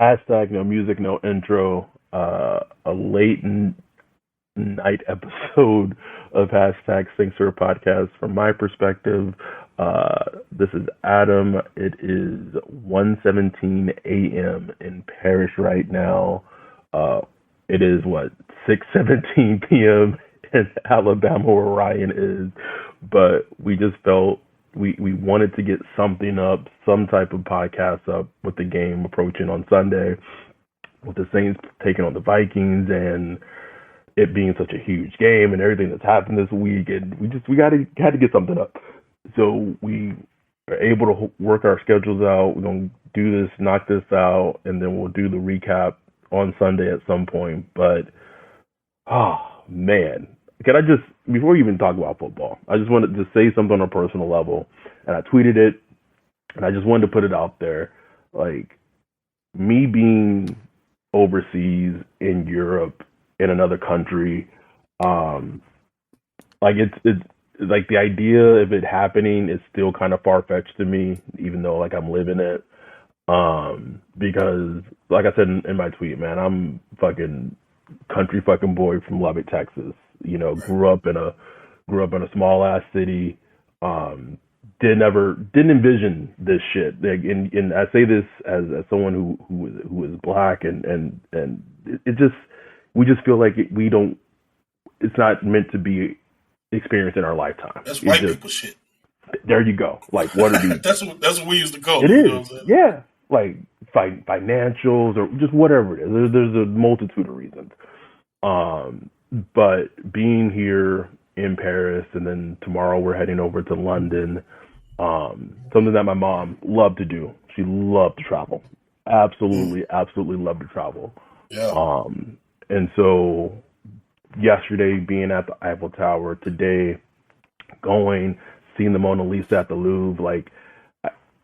Hashtag no music, no intro. A late night episode of hashtag Saints and Podcast. From my perspective, this is Adam. It is 1:17 a.m. in Paris right now. It is what 6:17 p.m. in Alabama where Ryan is, but we just felt we wanted to get something up, some type of podcast up with the game approaching on Sunday, with the Saints taking on the Vikings and it being such a huge game and everything that's happened this week, and we had to get something up. So we are able to work our schedules out. We're gonna do this, knock this out, and then we'll do the recap on Sunday at some point. But oh man, can I just, before we even talk about football, I just wanted to say something on a personal level, and I tweeted it, and I just wanted to put it out there, like me being overseas in Europe, in another country, like it's like the idea of it happening is still kind of far fetched to me, even though like I'm living it. Because like I said in my tweet, man, I'm fucking country fucking boy from Lubbock, Texas. You know, grew up in a small ass city. Didn't envision this shit. Like, and I say this as someone who is black, and it just, we just feel like we don't. It's not meant to be experienced in our lifetime. That's white people shit. There you go. Like, what are these? that's what we used to call it. It is, you know what I'm saying? Yeah. Like financials or just whatever it is. There's a multitude of reasons. But being here in Paris, and then tomorrow we're heading over to London. Something that my mom loved to do. She loved to travel. Absolutely loved to travel. Yeah. And so yesterday being at the Eiffel Tower, today seeing the Mona Lisa at the Louvre, like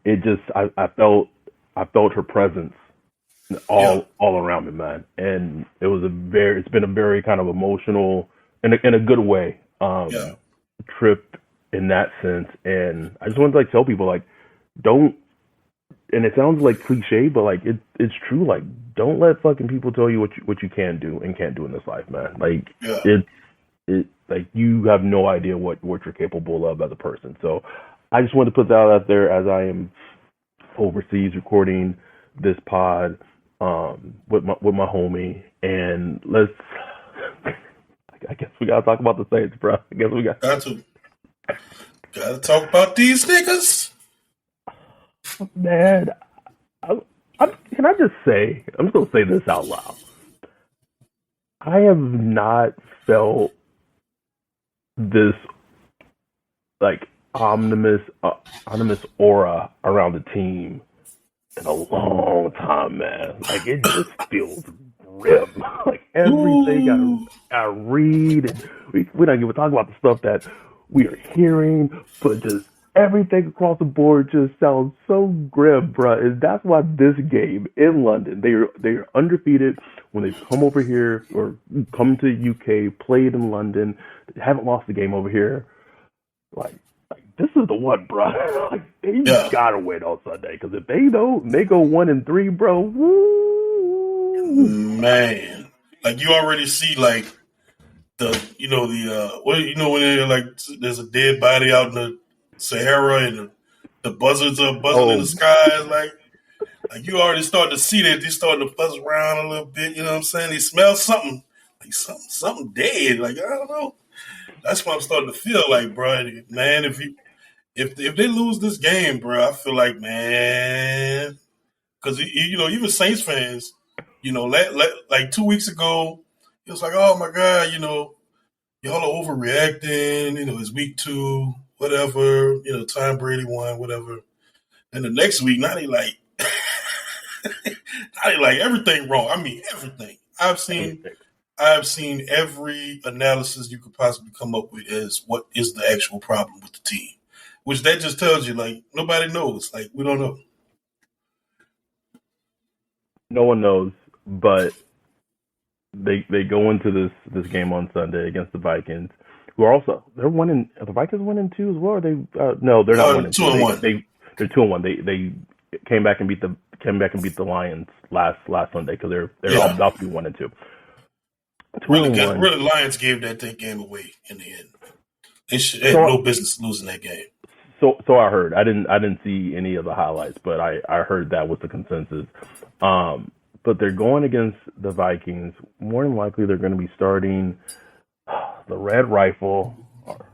it just, I felt her presence all around me, man. And it's been a very kind of emotional, in a good way, trip in that sense. And I just wanted to like tell people, like, don't, and it sounds like cliche, but like it's true. Like, don't let fucking people tell you what you can do and can't do in this life, man. Like it like you have no idea what you're capable of as a person. So I just wanted to put that out there as I am overseas recording this pod with my homie, and let's. I guess we gotta talk about the Saints, bro. I guess we got to talk about these niggas. Man, can I just say, I'm just gonna say this out loud. I have not felt this like ominous aura around the team in a long time, man. Like it just feels grim. Like everything I read, and we don't even talk about the stuff that we are hearing, but just everything across the board just sounds so grim, bro. And that's why this game in London, they are undefeated when they've come over here or come to UK, played in London, they haven't lost a game over here. Like this is the one, bro. Like they gotta win on Sunday, because if they don't, they go 1-3, bro. Woo! Man, like you already see like when they're like there's a dead body out in the Sahara and the buzzards are buzzing in the skies, like you already starting to see that they're starting to buzz around a little bit. You know what I'm saying? They smell something, like something dead. Like I don't know. That's what I'm starting to feel like, bro. Man, if they lose this game, bro, I feel like, man, because even Saints fans, like 2 weeks ago, it was like, oh my God, y'all are overreacting. It's week 2, whatever. Tom Brady won, whatever. And the next week, now they like, everything wrong. I mean, everything. I've seen every analysis you could possibly come up with as what is the actual problem with the team, which that just tells you, like, nobody knows. Like, we don't know. No one knows, but they go into this game on Sunday against the Vikings, who are they're winning. Are the Vikings 1-2 as well? Or no, they're not 1-2. 2-1. They're 2-1. came back and beat the Lions last Sunday because they're Yeah. about to be 1-2. Really 2-1. really, Lions gave that game away in the end. They had So no business losing that game. so I heard. I didn't see any of the highlights, but I heard that was the consensus. But they're going against the Vikings. More than likely, they're going to be starting the Red Rifle,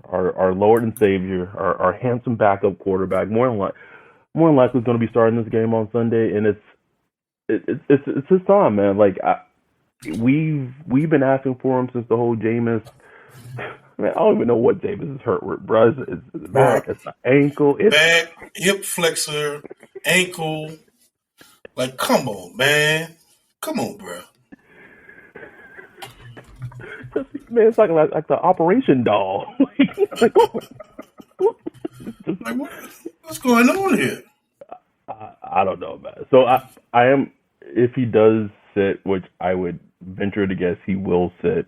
our Lord and Savior, our handsome backup quarterback. More than likely, is going to be starting this game on Sunday, and it's his time, man. Like we've been asking for him since the whole Jameis. Man, I don't even know what Jameis is hurt with, bro. It's the back, it's the ankle, it's back, hip flexor, ankle. Like, come on, man. Come on, bro. Man, it's like the Operation Doll. like, What's going on here? I don't know, man. So I am, if he does sit, which I would venture to guess he will sit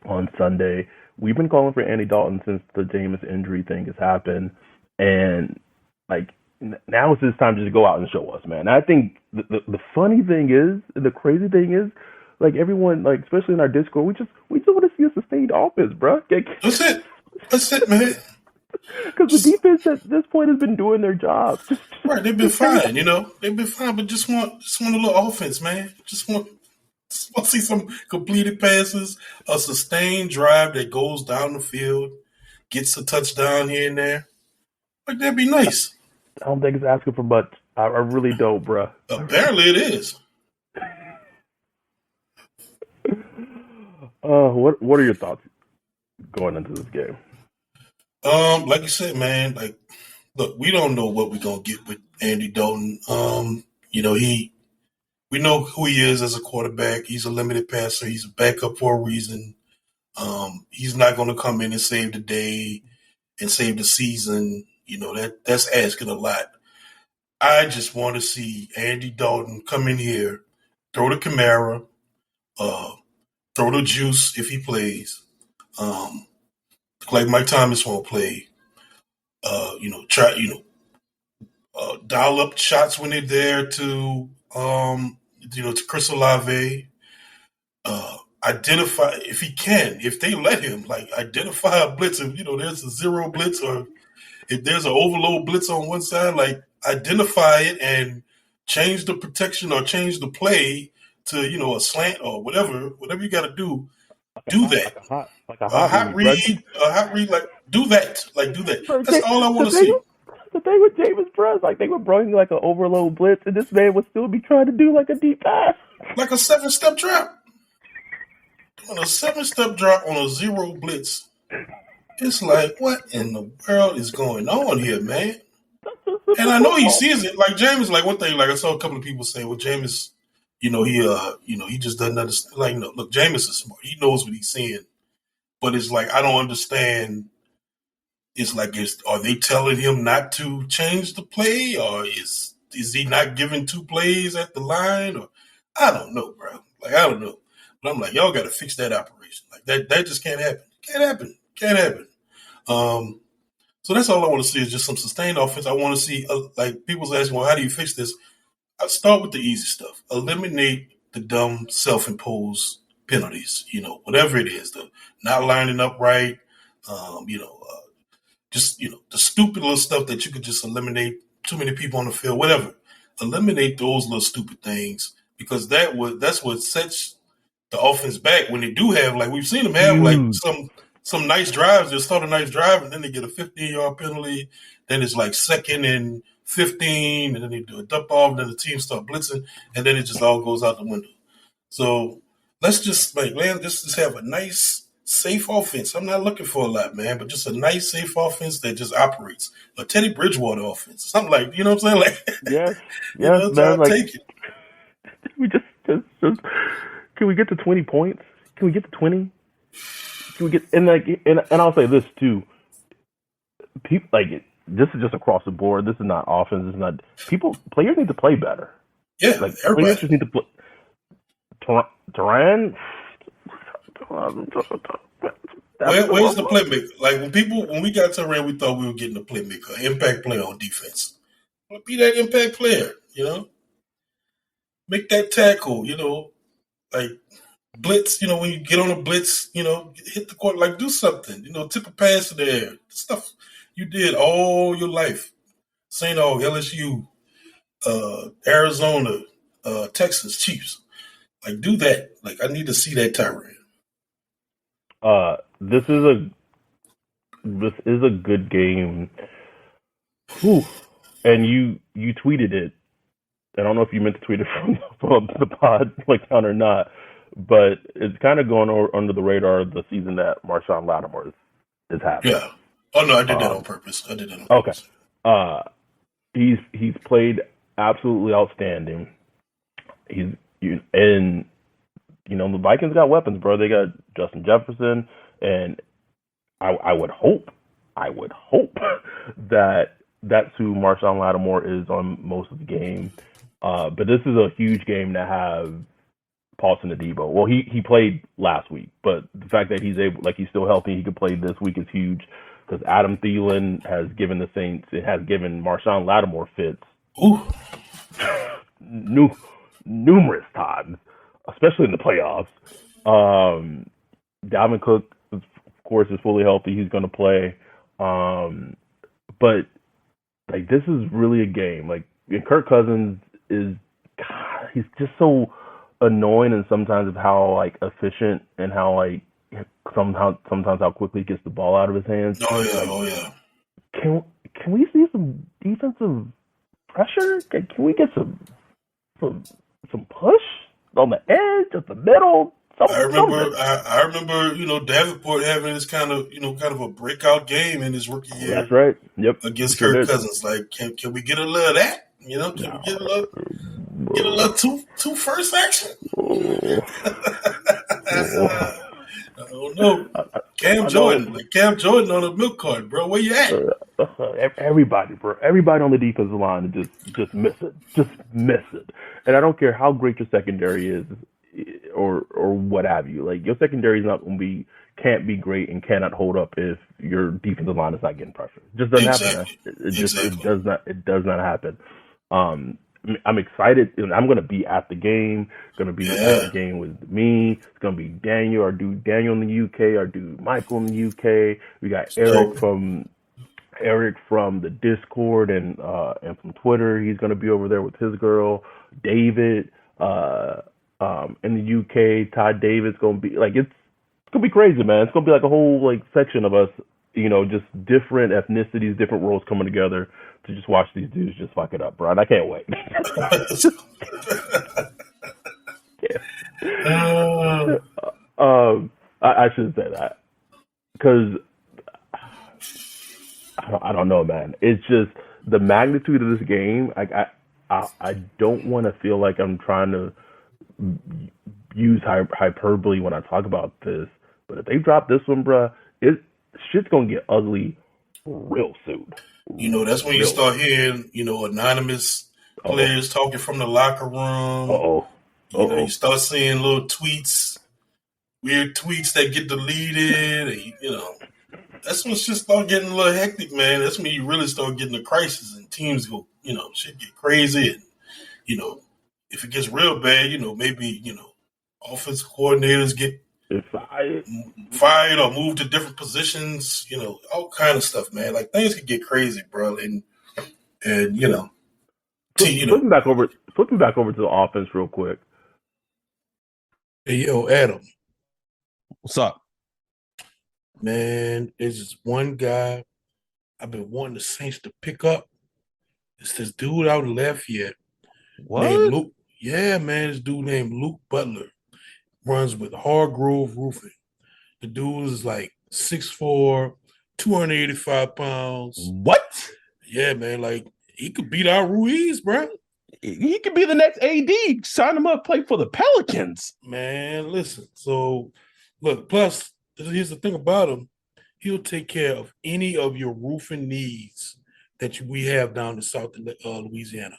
on Sunday. We've been calling for Andy Dalton since the Jameis injury thing has happened, and like now it's his time to just go out and show us, man. I think the funny thing is, the crazy thing is, like everyone, like especially in our Discord, we just want to see a sustained offense, bro. That's it, man. Because the defense at this point has been doing their job. Right, they've been fine, they've been fine, but just want a little offense, man. Just want to see some completed passes, a sustained drive that goes down the field, gets a touchdown here and there. Like, that'd be nice. I don't think it's asking for much. I really don't, bro. Apparently it is. What are your thoughts going into this game? Like you said, man, like, look, we don't know what we're gonna get with Andy Dalton. We know who he is as a quarterback. He's a limited passer. He's a backup for a reason. He's not going to come in and save the day and save the season. That's asking a lot. I just want to see Andy Dalton come in here, throw the Camara, throw the juice if he plays. Like Mike Thomas won't play. Dial up shots when they're there to Chris Olave. Identify, if he can, if they let him, like, identify a blitz. If, there's a zero blitz, or if there's an overload blitz on one side, like, identify it and change the protection or change the play to, a slant or whatever you got to do. Do that. A hot read, like, do that. That's all I want to see. The thing with Jameis, bro, is like they would bring like an overload blitz, and this man would still be trying to do like a deep pass, like a 7-step drop. On a 7-step drop on a zero blitz, it's like, what in the world is going on here, man? And I know he sees it. Like, Jameis, like, one thing, like, I saw a couple of people say, well, Jameis, he just doesn't understand. Like, no, look, Jameis is smart. He knows what he's seeing, but it's like, I don't understand. It's like, are they telling him not to change the play, or is he not giving 2 plays at the line? Or I don't know, bro. Like, I don't know. But I'm like, y'all got to fix that operation. Like, that just can't happen. Can't happen. So that's all I want to see is just some sustained offense. I want to see, like, people's asking, well, how do you fix this? I start with the easy stuff. Eliminate the dumb self-imposed penalties. Whatever it is, the not lining up right. The stupid little stuff that you could just eliminate. Too many people on the field, whatever. Eliminate those little stupid things, because that's what sets the offense back when they do have, like, we've seen them have like some nice drives. They'll start a nice drive and then they get a 15-yard penalty. Then it's like 2nd and 15, and then they do a dump off, and then the team start blitzing, and then it just all goes out the window. So let's just have a nice, safe offense. I'm not looking for a lot, man, but just a nice, safe offense that just operates. A Teddy Bridgewater offense. Something like, you know what I'm saying? Like, yes, man. Like, take it. We just can we get to 20 points? Can we get to 20? Can we get and I'll say this too. People, like, this is just across the board. This is not offense. This is not players need to play better. Yeah, like everybody. Players just need to play. Duran. Where's the playmaker? Like, when we got Turan, we thought we were getting a playmaker, impact player on defense. Be that impact player, Make that tackle, like blitz, when you get on a blitz, hit the court, like do something, tip a pass in the air. Stuff you did all your life. St. Aug, LSU, Arizona, Texas, Chiefs. Like do that. Like I need to see that Tyrann. This is a good game. Whew. And you tweeted it. I don't know if you meant to tweet it from the pod account or not, but it's kind of going under the radar of the season that Marshawn Lattimore is having. Yeah. Oh no, I did that on purpose. Okay. He's played absolutely outstanding. And the Vikings got weapons, bro. They got Justin Jefferson, and I would hope that that's who Marshawn Lattimore is on most of the game. But this is a huge game to have Paulson Adebo. Well, he played last week, but the fact that he's still healthy, he could play this week is huge because Adam Thielen has given the Saints, it has given Marshawn Lattimore fits numerous times, especially in the playoffs. Dalvin Cook, of course, is fully healthy. He's going to play. But like this is really a game. Like, and Kirk Cousins he's just so annoying, and sometimes of how like efficient and how like sometimes how quickly he gets the ball out of his hands. Oh yeah. Can we see some defensive pressure? Can we get some push on the edge, at the middle? I remember, Davenport having this kind of a breakout game in his rookie year. That's right. Yep. Against Kirk Cousins. Like, can we get a little of that? Can we get a little two first action? I don't know. Cam Jordan on a milk cart, bro. Where you at? Everybody, bro. Everybody on the defensive line just miss it. And I don't care how great your secondary is, or what have you. Like, your secondary is can't be great and cannot hold up if your defensive line is not getting pressure. It just doesn't happen. It does not happen. I'm excited. I'm going to be at the game. Going to be at the game with me. It's going to be Daniel, our dude Daniel in the UK, our dude Michael in the UK. We got Eric from the Discord and from Twitter. He's going to be over there with his girl David. In the UK, Todd Davis going to be like, it's going to be crazy, man. It's going to be like a whole like section of us, just different ethnicities, different worlds coming together to just watch these dudes just fuck it up, bro. And I can't wait. I shouldn't say that because I don't know, man. It's just the magnitude of this game. I don't want to feel like I'm trying to use hyperbole when I talk about this, but if they drop this one, bro, shit's gonna get ugly real soon. That's when you start hearing, anonymous players talking from the locker room. You start seeing little tweets, weird tweets that get deleted. And, that's when shit start getting a little hectic, man. That's when you really start getting a crisis and teams go, shit get crazy. And, if it gets real bad, maybe, offensive coordinators get fired or moved to different positions, all kind of stuff, man. Like, things could get crazy, bro. And flipping back over to the offense real quick. Hey, yo, Adam. What's up? Man, there's this one guy I've been wanting the Saints to pick up. It's this dude out in Lafayette. What? Named Luke. Yeah, man, this dude named Luke Butler runs with Hargrove Roofing. The dude is like 6'4", 285 pounds. What? Yeah, man, like he could beat out Ruiz, bro. He could be the next AD. Sign him up, play for the Pelicans. Man, listen. So, look, plus, here's the thing about him. He'll take care of any of your roofing needs that we have down in South Louisiana.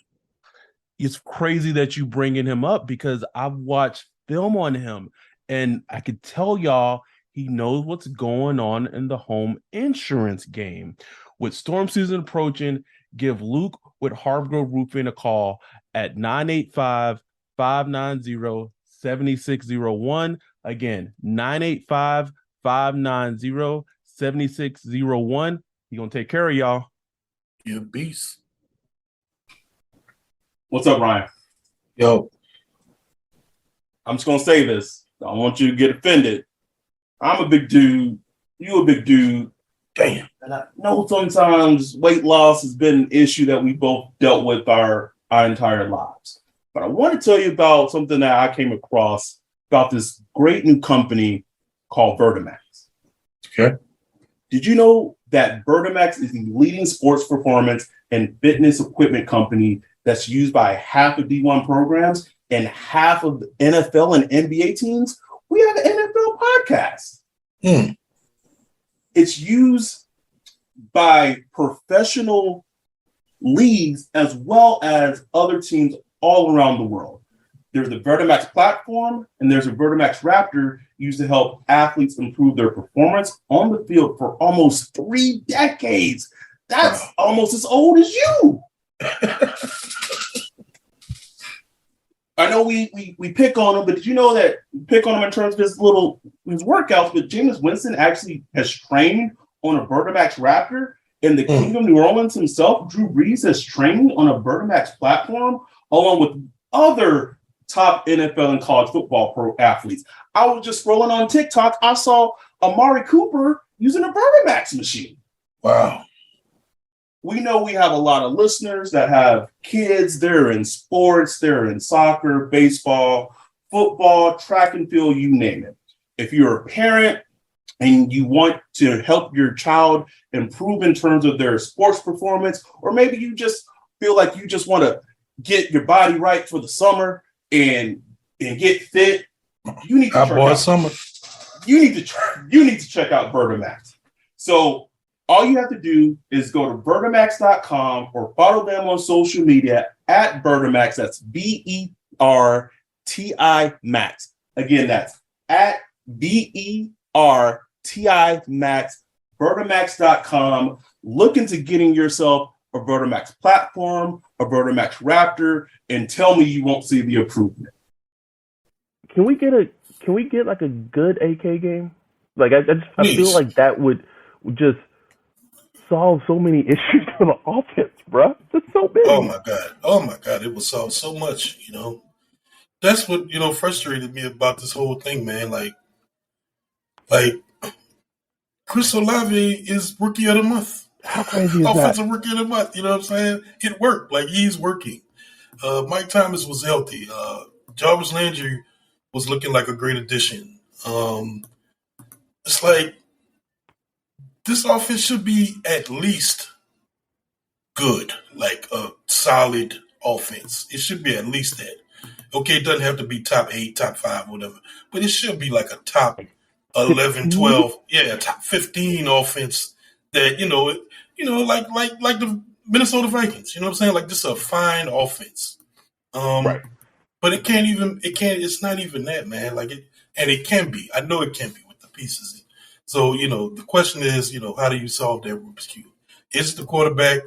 It's crazy that you bringing him up because I've watched film on him, and I could tell y'all he knows what's going on in the home insurance game. With storm season approaching, give Luke with Hargrove Roofing a call at 985-590-7601. Again, 985-590-7601. He's going to take care of y'all. You beast. What's up, Ryan? Yo. I'm just going to say this. I don't want you to get offended. I'm a big dude. You a big dude. Damn. And I know sometimes weight loss has been an issue that we both dealt with our entire lives. But I want to tell you about something that I came across about this great new company called Vertimax. Okay. Did you know that Vertimax is the leading sports performance and fitness equipment company that's used by half of D1 programs and half of the NFL and NBA teams? We have an NFL podcast. It's used by professional leagues as well as other teams all around the world. There's the Vertimax platform and there's a Vertimax Raptor used to help athletes improve their performance on the field for almost 3 decades. That's almost as old as you. I know we pick on him, but did you know that we pick on him in terms of his workouts? But Jameis Winston actually has trained on a Vertimax Raptor, and the King of New Orleans himself, Drew Brees, has trained on a Vertimax platform, along with other top NFL and college football pro athletes. I was just scrolling on TikTok. I saw Amari Cooper using a Vertimax machine. Wow. We know we have a lot of listeners that have kids. They're in sports, they're in soccer, baseball, football, track and field, you name it. If you're a parent and you want to help your child improve in terms of their sports performance, or maybe you just feel like you just want to get your body right for the summer and get fit, you need to check out Vertimax. So all you have to do is go to Vertimax.com or follow them on social media at Vertimax. That's VERTI Max. Again, that's at VERTI Max. Vertimax.com. Look into getting yourself a Vertimax platform, a Vertimax Raptor, and tell me you won't see the improvement. Can we get like a good AK game? Like I feel like that would just solve so many issues for the offense, bro. Just so big. Oh my god, it would solve so much. That's what frustrated me about this whole thing, man. Like Chris Olave is rookie of the month. How crazy is Offensive that? rookie of the month. You know what I'm saying? It worked. Like, he's working. Mike Thomas was healthy. Jarvis Landry was looking like a great addition. It's like this offense should be at least good, like a solid offense. It should be at least that. Okay, it doesn't have to be top 8, top 5, whatever, but it should be like a top 11, 12, top 15 offense that, like the Minnesota Vikings, you know what I'm saying? Like, this is a fine offense. Right. But it's not even that, man. It can be. I know it can be with the pieces. So, the question is, how do you solve that Rubik's Cube? Is it the quarterback?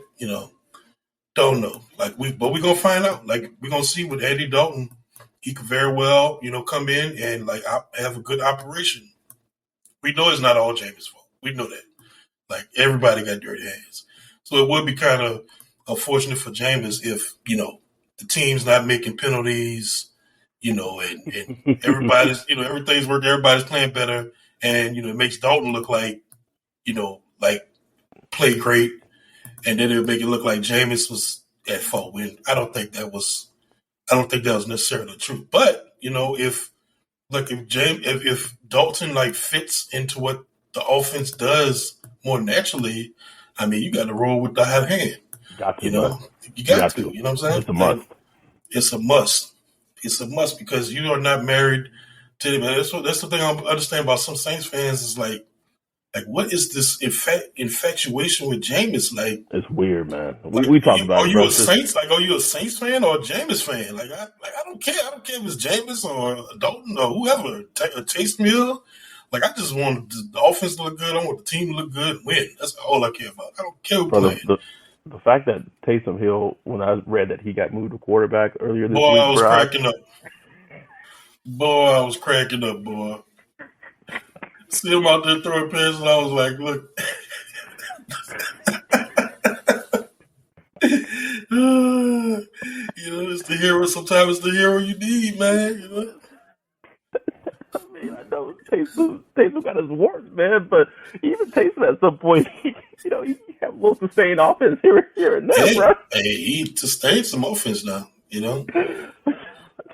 Don't know. But we're going to find out. Like, we're going to see with Andy Dalton. He could very well, come in and, have a good operation. We know it's not all Jameis' fault. We know that. Like, everybody got dirty hands. So it would be kind of unfortunate for Jameis if, the team's not making penalties, and everybody's, everything's working, everybody's playing better, and, it makes Dalton look like, play great, and then it'll make it look like Jameis was at fault. When I don't think that was necessarily true. But, if Dalton fits into what the offense does more naturally, I mean, you got to roll with the hot hand. Got to, you got to. You know what I'm saying? It's a must. It's a must. It's a must because you are not married to them. That's the thing I understand about some Saints fans is like what is this infatuation with Jameis? Like, it's weird, man. We talked about it. Are you a Saints fan or a Jameis fan? I don't care. I don't care if it's Jameis or Dalton or whoever. Chase Mill. I just want the offense to look good. I want the team to look good and win. That's all I care about. I don't care who plays. the fact that Taysom Hill, when I read that he got moved to quarterback earlier this Boy, week, I was bro, cracking up. Boy, I was cracking up, boy. See him out there throwing passes, and I was like, look. It's the hero. Sometimes it's the hero you need, man. I mean, I know Taysom got his warts, man, but even Taysom at some point, he have a little sustained offense here and there, bro. Hey, he sustained some offense now,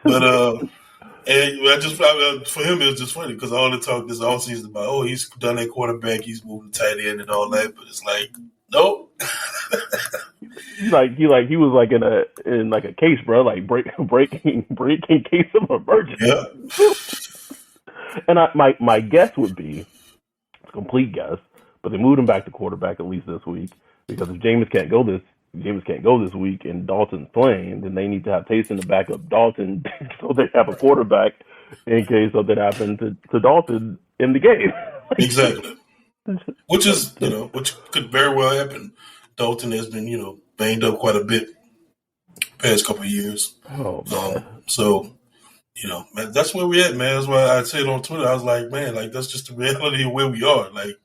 But and for him it was just funny because all the talk this offseason about he's done that quarterback, he's moving tight end and all that, but it's like nope. He was like in a case, bro, like breaking case of emergency. Yeah. And my guess would be, it's a complete guess, but they moved him back to quarterback at least this week because if Jameis can't go this week and Dalton's playing, then they need to have Taysom to back up Dalton so they have a quarterback in case something happened to Dalton in the game. Exactly. Which is, which could very well happen. Dalton has been, banged up quite a bit past couple of years. Oh, man. So, man, that's where we at, man. That's why I said on Twitter, I was like, man, like that's just the reality of where we are. Like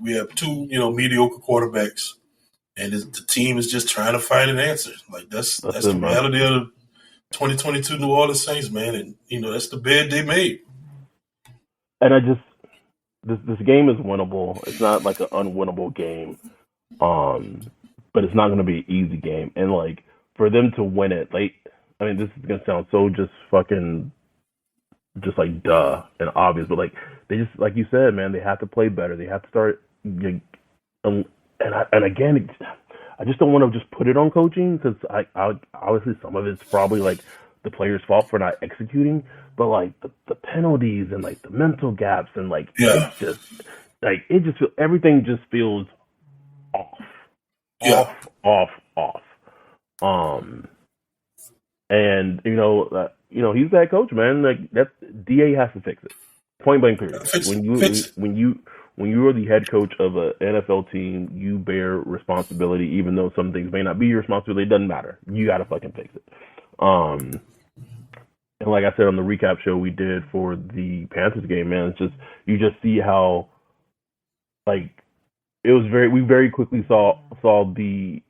we have two, mediocre quarterbacks, and the team is just trying to find an answer. Like that's the reality of the 2022 New Orleans Saints, man, and that's the bed they made. And this game is winnable. It's not like an unwinnable game, but it's not going to be an easy game. And like for them to win it, like I mean, this is going to sound so just like duh and obvious, but like they just like you said, man, they have to play better. They have to start. And again, I just don't want to just put it on coaching because I obviously some of it's probably like the players' fault for not executing, but like the penalties and like the mental gaps and like everything just feels off. And he's that coach, man. Like that DA has to fix it. Point blank period. When you are the head coach of an NFL team, you bear responsibility, even though some things may not be your responsibility. It doesn't matter. You got to fucking fix it. And like I said on the recap show we did for the Panthers game, man, it's just you just see how like it was we very quickly saw the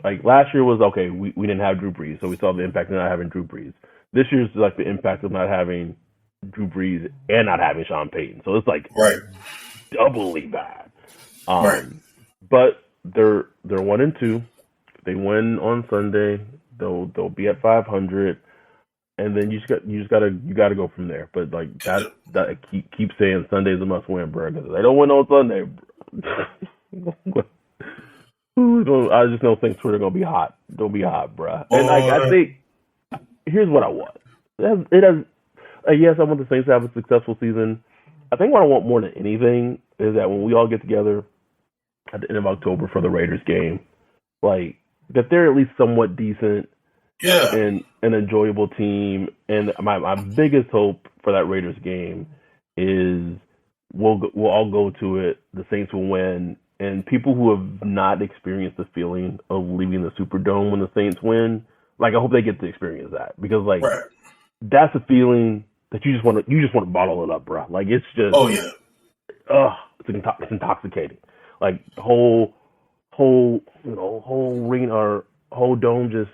like last year was okay. We didn't have Drew Brees, so we saw the impact of not having Drew Brees. This year's like the impact of not having Drew Brees and not having Sean Payton. So it's like doubly bad. But they're 1-2. They win on Sunday. They'll be at 500, and then you gotta go from there. But like that I keep saying Sunday's a must win, bro. Because if they don't win on Sunday, I just know things are gonna be hot. Don't be hot, bro. And like I think here's what I want. Yes, I want the Saints to have a successful season. I think what I want more than anything is that when we all get together at the end of October for the Raiders game, like that they're at least somewhat decent, and an enjoyable team. And my biggest hope for that Raiders game is we'll all go to it. The Saints will win, and people who have not experienced the feeling of leaving the Superdome when the Saints win, like I hope they get to experience that because like that's a feeling that you just want to bottle it up, bro. Like it's just it's intoxicating. Like the whole ring or whole dome just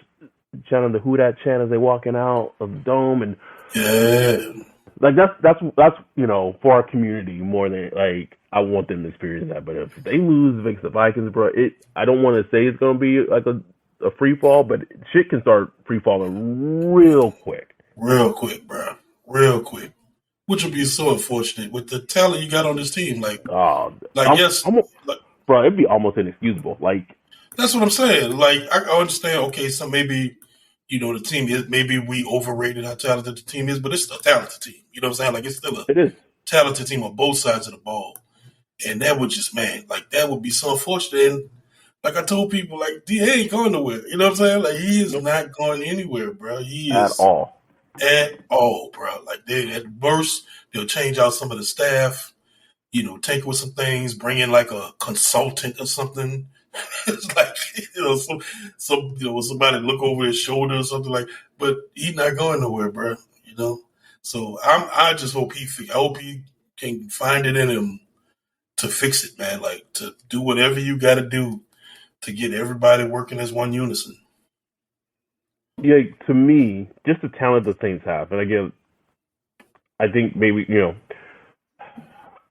chanting the "Who Dat" chant as they walking out of the dome, and like that's for our community more than like I want them to experience that. But if they lose against the Vikings, bro, I don't want to say it's gonna be like a free fall, but shit can start free falling real quick. Real quick, bro. Real quick. Which would be so unfortunate with the talent you got on this team. Bro, it'd be almost inexcusable. Like that's what I'm saying. Like I understand. Okay, so maybe the team is maybe we overrated how talented the team is, but it's still a talented team. You know what I'm saying? Like it's still a talented team on both sides of the ball, and that would just that would be so unfortunate. And like I told people, like DA ain't going nowhere. You know what I'm saying? Like he is not going anywhere, bro. He is at all, bro. Like at worst, they'll change out some of the staff, take with some things, bring in like a consultant or something It's like somebody look over his shoulder or something like. But he's not going nowhere, bro. So I just hope I hope he can find it in him to fix it, man. Like to do whatever you got to do to get everybody working as one unison. Yeah, to me, just the talent the Saints have, and again, I think maybe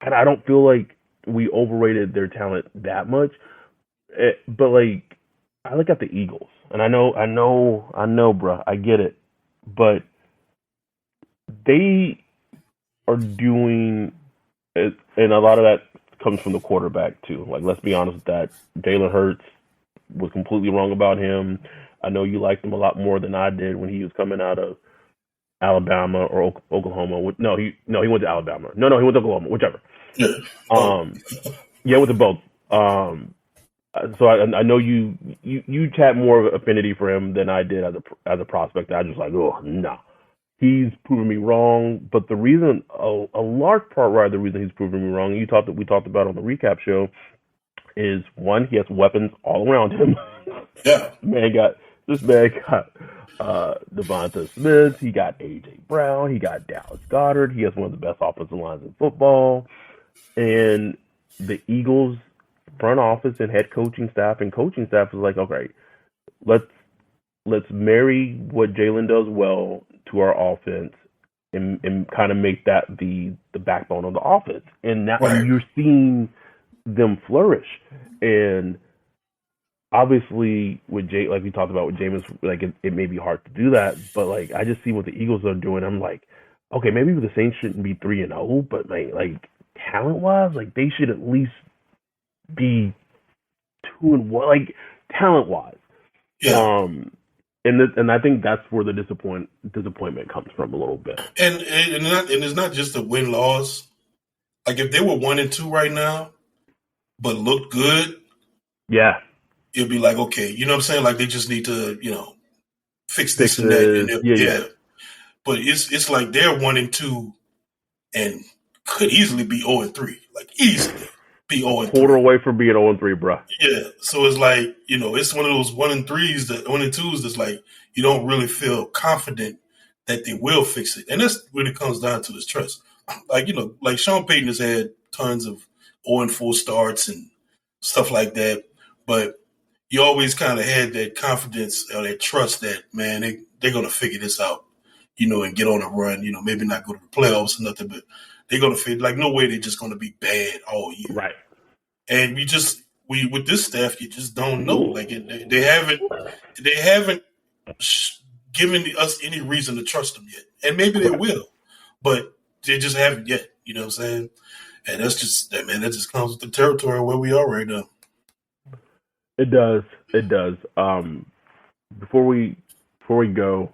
and I don't feel like we overrated their talent that much. But like, I look at the Eagles, and I know, bruh, I get it, but they are doing it, and a lot of that comes from the quarterback too. Like, let's be honest with that. Jalen Hurts was completely wrong about him. I know you liked him a lot more than I did when he was coming out of Alabama or Oklahoma. No, he went to Alabama. No, he went to Oklahoma. Whichever. Yeah. Yeah, with the both. So I know you had more of affinity for him than I did as a prospect. I was just like, oh no, he's proven me wrong. But the reason, a large part, right, the reason he's proven me wrong, we talked about on the recap show, is one, he has weapons all around him. Yeah, this man got Devonta Smith. He got AJ Brown. He got Dallas Goedert. He has one of the best offensive lines in football, and the Eagles front office and head coaching staff and coaching staff is like, okay, let's marry what Jalen does well to our offense and kind of make that the backbone of the offense. And now you're seeing them flourish. And obviously with like we talked about with Jameis, like it may be hard to do that, but like I just see what the Eagles are doing. I'm like, okay, maybe the Saints shouldn't be 3-0, but like talent wise, like they should at least be 2-1, like talent wise. Yeah. And I think that's where the disappointment comes from a little bit. And it's not just a win loss. Like if they were 1-2 right now, but looked good, yeah, it'd be like, okay, you know what I'm saying? Like they just need to, fix this and that. And yeah. But it's like they're 1-2 and could easily be 0-3, like easily be 0-3. Quarter away from being 0-3, bro. Yeah, so it's like it's one of those 1-2s that's like you don't really feel confident that they will fix it, and that's when it comes down to is trust. Like like Sean Payton has had tons of 0-4 starts and stuff like that, but you always kind of had that confidence or that trust that man they're gonna figure this out, and get on a run. Maybe not go to the playoffs or nothing, but they're gonna figure like no way they're just gonna be bad all year, right? And we with this staff, you just don't know. Like they haven't given us any reason to trust them yet, and maybe they will, but they just haven't yet. You know what I'm saying? And that's just that, man. That just comes with the territory where we are right now. It does. Before we go,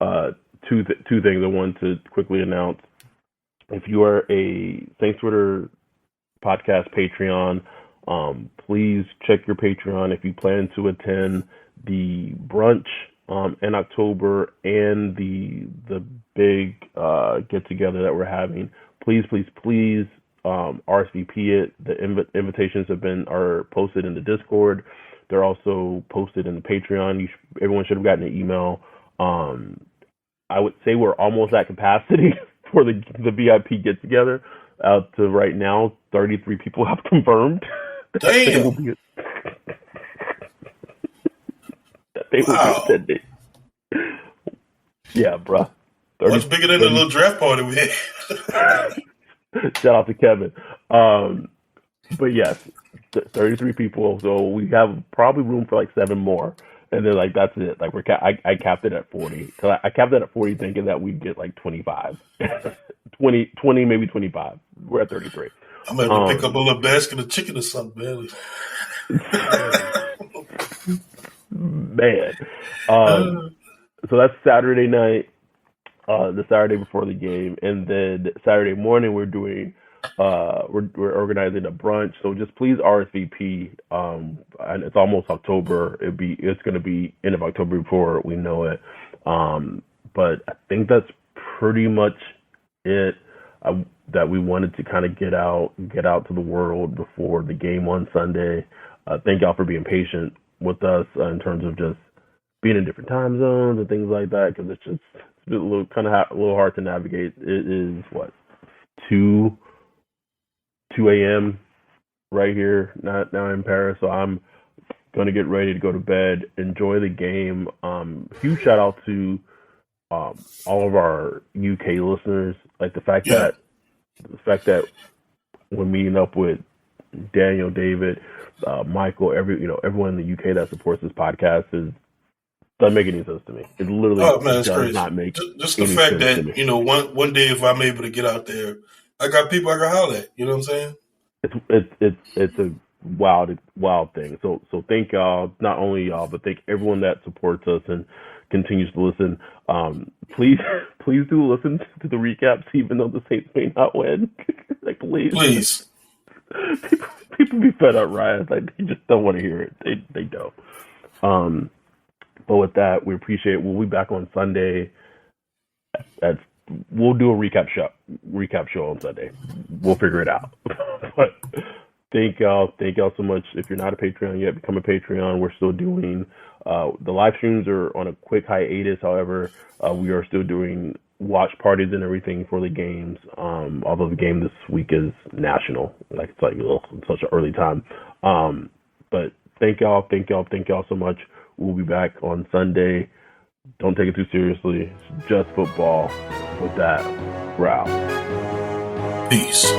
two things I want to quickly announce. If you are a Saints Twitter podcast Patreon, please check your Patreon if you plan to attend the brunch in October and the big get together that we're having. Please RSVP it. The invitations are posted in the Discord. They're also posted in the Patreon. Everyone should have gotten an email. I would say we're almost at capacity for the VIP get together. Out to right now, 33 people have confirmed. Damn. They will be attending. Yeah, bro. Much bigger than the little draft party we had. Shout out to Kevin. But yes, 33 people. So we have probably room for like 7 more. And then like that's it. Like I capped it at 40. Cause I capped it at 40 thinking that we'd get like 25. 20, maybe 25. We're at 33. I'm going to pick up a little basket of chicken or something, man. So that's Saturday night, the Saturday before the game, and then Saturday morning we're doing we're organizing a brunch. So just please RSVP. And it's almost October. It's going to be end of October before we know it. But I think that's pretty much it. That we wanted to kind of get out to the world before the game on Sunday. Thank y'all for being patient with us in terms of just being in different time zones and things like that, because it's a little a little hard to navigate. It is what 2 a.m. right here now in Paris, so I'm gonna get ready to go to bed. Enjoy the game. Huge shout out to all of our UK listeners. Like the fact that we're meeting up with Daniel, David, Michael, everyone in the UK that supports this podcast doesn't make any sense to me. It literally does crazy. Not make just the fact that one day if I'm able to get out there, I got people I can holler at. You know what I'm saying? It's a wild thing. So thank y'all, not only y'all, but thank everyone that supports us and continues to listen. Please do listen to the recaps, even though the Saints may not win. Like please. People be fed up, Ryan. Like they just don't want to hear it. They don't. But with that, we appreciate it. We'll be back on Sunday. We'll do a recap show on Sunday. We'll figure it out. But thank y'all so much. If you're not a Patreon yet, become a Patreon. We're still doing the live streams are on a quick hiatus. However, we are still doing watch parties and everything for the games. Although the game this week is national, it's such an early time. But thank y'all so much. We'll be back on Sunday. Don't take it too seriously. It's just football. With that, we're out. Peace.